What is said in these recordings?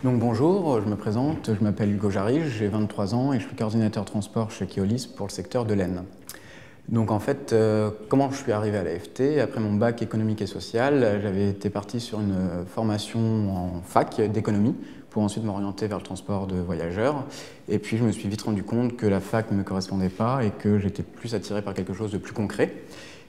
Donc bonjour, je me présente, je m'appelle Hugo Jarige, j'ai 23 ans et je suis coordinateur transport chez Keolis pour le secteur de l'Aisne. Donc en fait, comment je suis arrivé à l'AFT? Après mon bac économique et social, j'avais été parti sur une formation en fac d'économie pour ensuite m'orienter vers le transport de voyageurs. Et puis je me suis vite rendu compte que la fac ne me correspondait pas et que j'étais plus attiré par quelque chose de plus concret.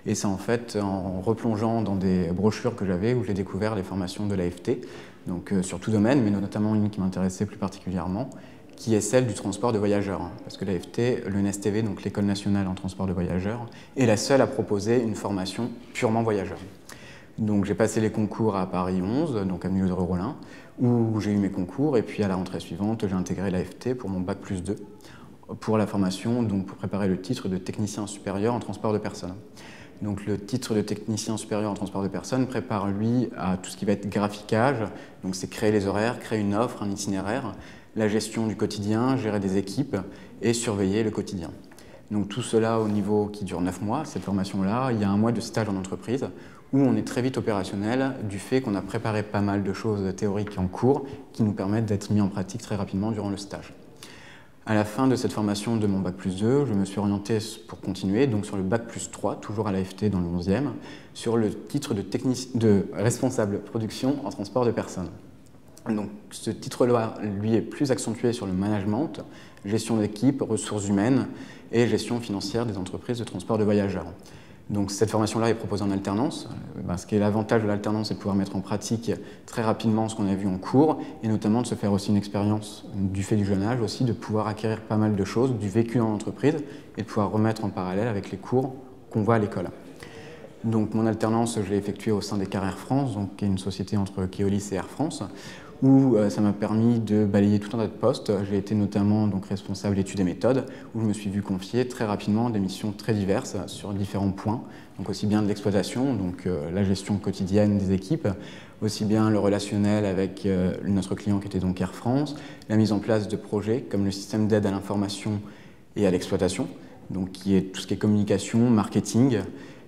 Et c'est en fait en replongeant dans des brochures que j'avais où j'ai découvert les formations de l'AFT, donc sur tout domaine, mais notamment une qui m'intéressait plus particulièrement, qui est celle du transport de voyageurs. Parce que l'AFT, le NSTV, donc l'École nationale en transport de voyageurs, est la seule à proposer une formation purement voyageur. Donc j'ai passé les concours à Paris 11, donc avenue de Rollin, où j'ai eu mes concours, et puis à la rentrée suivante, j'ai intégré l'AFT pour mon bac+2, pour la formation, donc pour préparer le titre de technicien supérieur en transport de personnes. Donc le titre de technicien supérieur en transport de personnes prépare lui à tout ce qui va être graphiquage, donc c'est créer les horaires, créer une offre, un itinéraire, la gestion du quotidien, gérer des équipes et surveiller le quotidien. Donc tout cela au niveau qui dure 9 mois, cette formation-là, il y a 1 mois de stage en entreprise où on est très vite opérationnel du fait qu'on a préparé pas mal de choses théoriques en cours qui nous permettent d'être mis en pratique très rapidement durant le stage. À la fin de cette formation de mon bac+2, je me suis orienté pour continuer, donc sur le bac+3, toujours à l'AFT dans le 11e, sur le titre de responsable production en transport de personnes. Donc ce titre-là, lui, est plus accentué sur le management, gestion d'équipe, ressources humaines et gestion financière des entreprises de transport de voyageurs. Donc cette formation-là est proposée en alternance. Ce qui est l'avantage de l'alternance, c'est de pouvoir mettre en pratique très rapidement ce qu'on a vu en cours et notamment de se faire aussi une expérience du fait du jeune âge aussi, de pouvoir acquérir pas mal de choses, du vécu dans l'entreprise et de pouvoir remettre en parallèle avec les cours qu'on voit à l'école. Donc mon alternance, je l'ai effectuée au sein des Cars Air France, donc, qui est une société entre Keolis et Air France, où ça m'a permis de balayer tout un tas de postes. J'ai été notamment donc, responsable d'études et méthodes, où je me suis vu confier très rapidement des missions très diverses sur différents points, donc aussi bien de l'exploitation, donc la gestion quotidienne des équipes, aussi bien le relationnel avec notre client qui était donc Air France, la mise en place de projets comme le système d'aide à l'information et à l'exploitation, donc qui est tout ce qui est communication, marketing.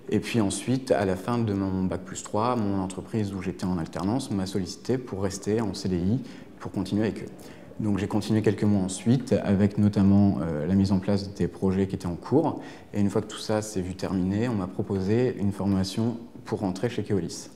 Et puis ensuite, à la fin de mon bac+3, mon entreprise où j'étais en alternance m'a sollicité pour rester en CDI, pour continuer avec eux. Donc j'ai continué quelques mois ensuite, avec notamment la mise en place des projets qui étaient en cours. Et une fois que tout ça s'est vu terminé, on m'a proposé une formation pour rentrer chez Keolis.